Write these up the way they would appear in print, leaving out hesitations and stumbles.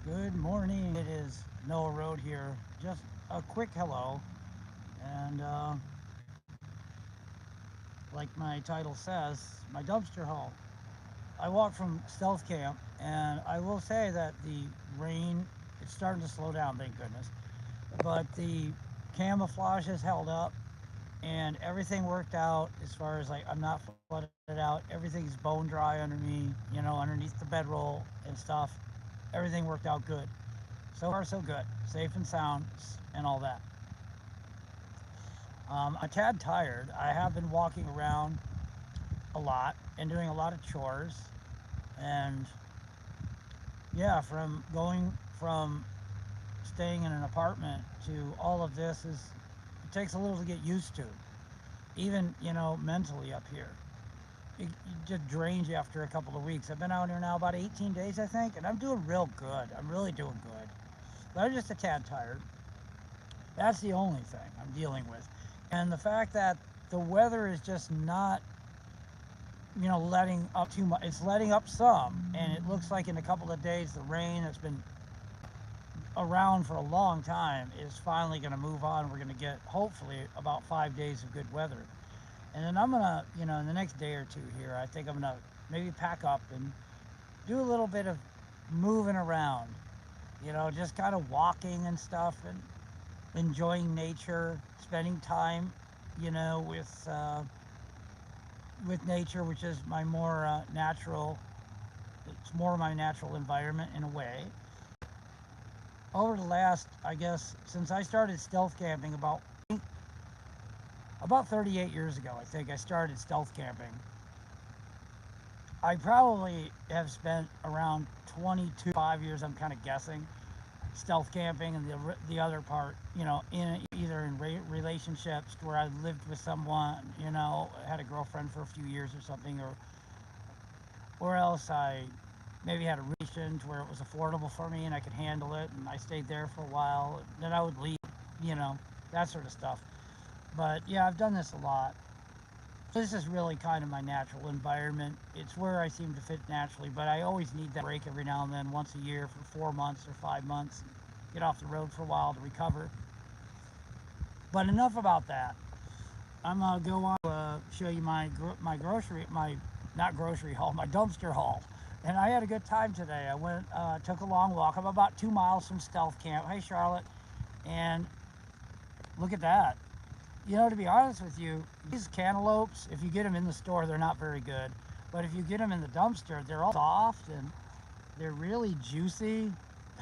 Good morning. It is Noah Road here. Just a quick hello. And like my title says, my dumpster haul. I walk from Stealth Camp, and I will say that the rain, it's starting to slow down, thank goodness. But the camouflage has held up, and everything worked out as far as like I'm not flooded out. Everything's bone dry under me, underneath the bedroll and stuff. Everything worked out good. So far, so good. Safe and sound and all that. I'm a tad tired. I have been walking around a lot and doing a lot of chores. And yeah, from going from staying in an apartment to all of this it takes a little to get used to. Even, mentally up here. It just drains you after a couple of weeks. I've been out here now about 18 days, I think, and I'm doing real good. I'm really doing good. But I'm just a tad tired. That's the only thing I'm dealing with. And the fact that the weather is just not, letting up too much. It's letting up some, and it looks like in a couple of days the rain that's been around for a long time is finally going to move on. We're going to get hopefully about 5 days of good weather. And then I'm going to, in the next day or two here, I think I'm going to maybe pack up and do a little bit of moving around, just kind of walking and stuff and enjoying nature, spending time, you know, with uh, with nature, which is my more natural. It's more my natural environment in a way. Over the last, I guess, since I started stealth camping about 38 years ago, I think I started stealth camping. I probably have spent around 22, 5 years. I'm kind of guessing stealth camping, and the other part, in either in relationships where I lived with someone, had a girlfriend for a few years or something, or else I maybe had a relation to where it was affordable for me and I could handle it, and I stayed there for a while. Then I would leave, you know, that sort of stuff. But yeah, I've done this a lot. This is really kind of my natural environment. It's where I seem to fit naturally, but I always need that break every now and then, once a year for 4 months or 5 months, get off the road for a while to recover. But enough about that. I'm gonna go on to show you my grocery, my not grocery haul, my dumpster haul. And I had a good time today. I went, took a long walk. I'm about 2 miles from Stealth Camp. Hey, Charlotte. And look at that. To be honest with you, these cantaloupes, if you get them in the store, they're not very good. But if you get them in the dumpster, they're all soft and they're really juicy.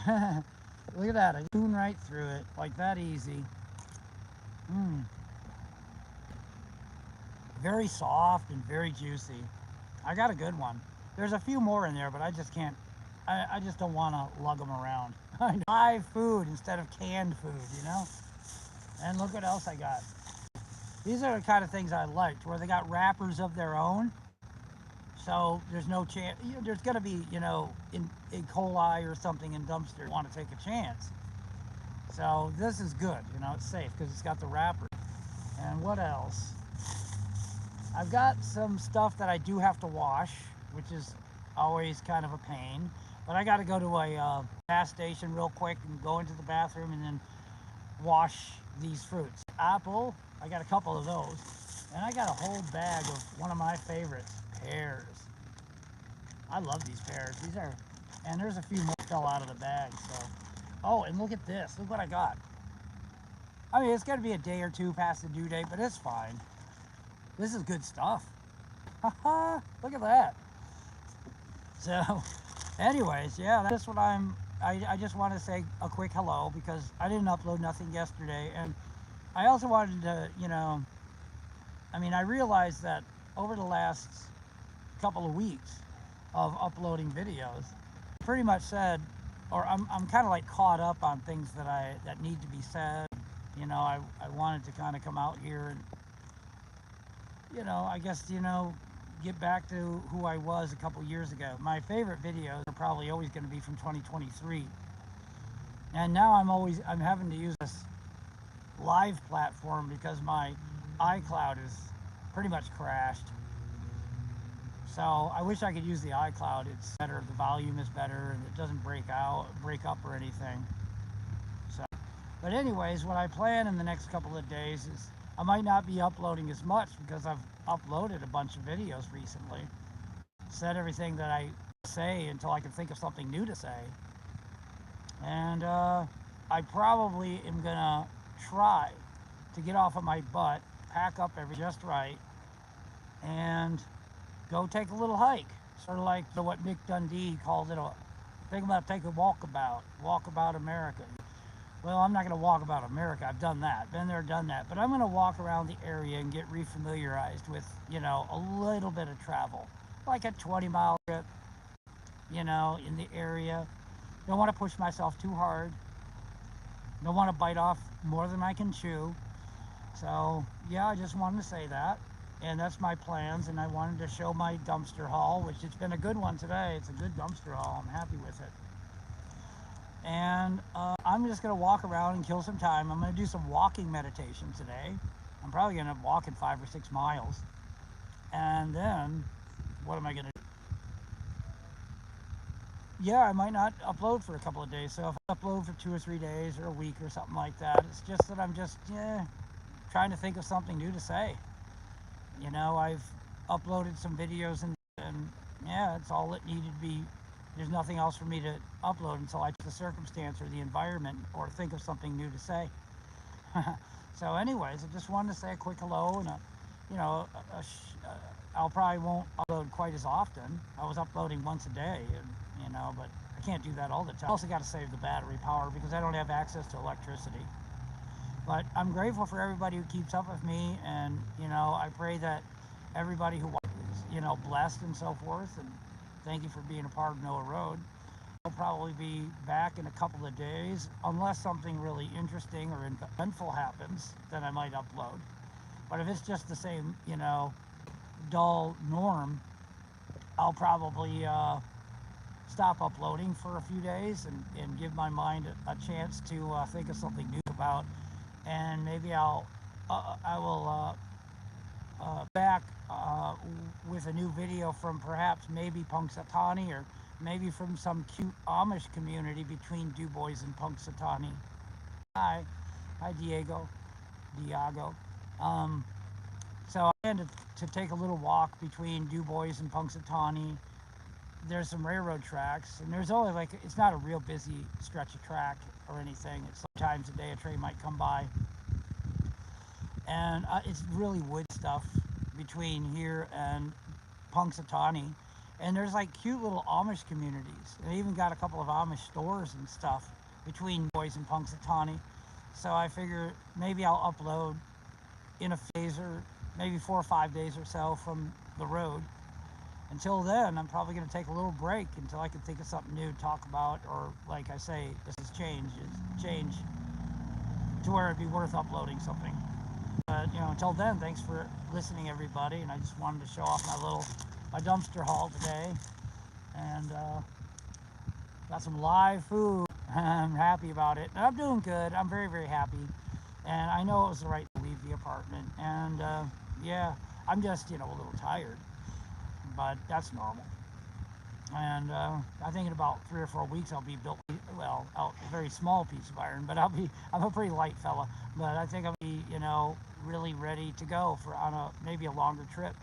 Look at that. I spoon right through it, like that easy. Mmm. Very soft and very juicy. I got a good one. There's a few more in there, but I just can't. I just don't want to lug them around. Live food instead of canned food. And look what else I got. These are the kind of things I liked, where they got wrappers of their own. So there's no chance. There's going to be, in E. coli or something in dumpster. Want to take a chance. So this is good. It's safe because it's got the wrapper. And what else? I've got some stuff that I do have to wash, which is always kind of a pain. But I got to go to a gas station real quick and go into the bathroom and then wash these fruits. Apple, I got a couple of those. And I got a whole bag of one of my favorites, pears. I love these pears. And there's a few more fell out of the bag. So, oh, and look at this. Look what I got. I mean, it's going to be a day or two past the due date, but it's fine. This is good stuff. Look at that. So, anyways, yeah, that's what I just want to say a quick hello because I didn't upload nothing yesterday. And I also wanted to, I realized that over the last couple of weeks of uploading videos, pretty much said, or I'm kind of like caught up on things that need to be said. I wanted to kind of come out here and, I guess, get back to who I was a couple years ago. My favorite videos are probably always going to be from 2023. And now I'm having to use this live platform because my iCloud is pretty much crashed. So I wish I could use the iCloud. It's better, the volume is better, and it doesn't break up or anything. So, but anyways, what I plan in the next couple of days is I might not be uploading as much because I've uploaded a bunch of videos recently. Said everything that I say until I can think of something new to say. And I probably am gonna try to get off of my butt, pack up everything just right, and go take a little hike. Sort of like what Mick Dundee calls it, think about take a walk about America. Well, I'm not going to walk about America. I've done that, been there, done that. But I'm going to walk around the area and get refamiliarized with, a little bit of travel, like a 20-mile trip, in the area. Don't want to push myself too hard. Don't want to bite off more than I can chew. So, yeah, I just wanted to say that. And that's my plans. And I wanted to show my dumpster haul, which it's been a good one today. It's a good dumpster haul. I'm happy with it. And I'm just going to walk around and kill some time. I'm going to do some walking meditation today. I'm probably going to end up walking 5 or 6 miles. And then, what am I going to do? Yeah, I might not upload for a couple of days. So if I upload for 2 or 3 days or a week or something like that, it's just that I'm just trying to think of something new to say. I've uploaded some videos and yeah, it's all it needed to be. There's nothing else for me to upload until I check the circumstance or the environment or think of something new to say. So anyways, I just wanted to say a quick hello and I'll probably won't upload quite as often. I was uploading once a day, but I can't do that all the time. I also got to save the battery power because I don't have access to electricity. But I'm grateful for everybody who keeps up with me, and I pray that everybody who is blessed and so forth. And thank you for being a part of Noah Road. I'll probably be back in a couple of days, unless something really interesting or eventful happens, then I might upload. But if it's just the same, dull norm, I'll probably stop uploading for a few days and give my mind a chance to think of something new about. And maybe I will back with a new video from perhaps maybe Punxsutawney or maybe from some cute Amish community between Du Bois and Punxsutawney. Hi Diego. So I plan to take a little walk between Du Bois and Punxsutawney. There's some railroad tracks, and there's only it's not a real busy stretch of track or anything. It's sometimes a day a train might come by. And it's really wood stuff between here and Punxsutawney. And there's cute little Amish communities. They even got a couple of Amish stores and stuff between Boys and Punxsutawney. So I figure maybe I'll upload in a phase or maybe 4 or 5 days or so from the road. Until then, I'm probably going to take a little break until I can think of something new to talk about, or like I say, this has changed to where it'd be worth uploading something. But until then, thanks for listening, everybody. And I just wanted to show off my dumpster haul today, and got some live food. I'm happy about it, and I'm doing good. I'm very, very happy, and I know it was the right to leave the apartment. And yeah, I'm just a little tired, but that's normal. And I think in about 3 or 4 weeks I'll be built, well, a very small piece of iron, but I'm a pretty light fella. But I think I'll be, really ready to go on maybe a longer trip.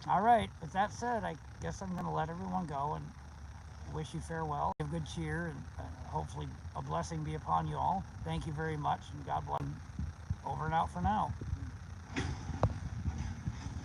All right, with that said, I guess I'm going to let everyone go and wish you farewell. Give good cheer, and hopefully a blessing be upon you all. Thank you very much, and God bless. Over and out for now.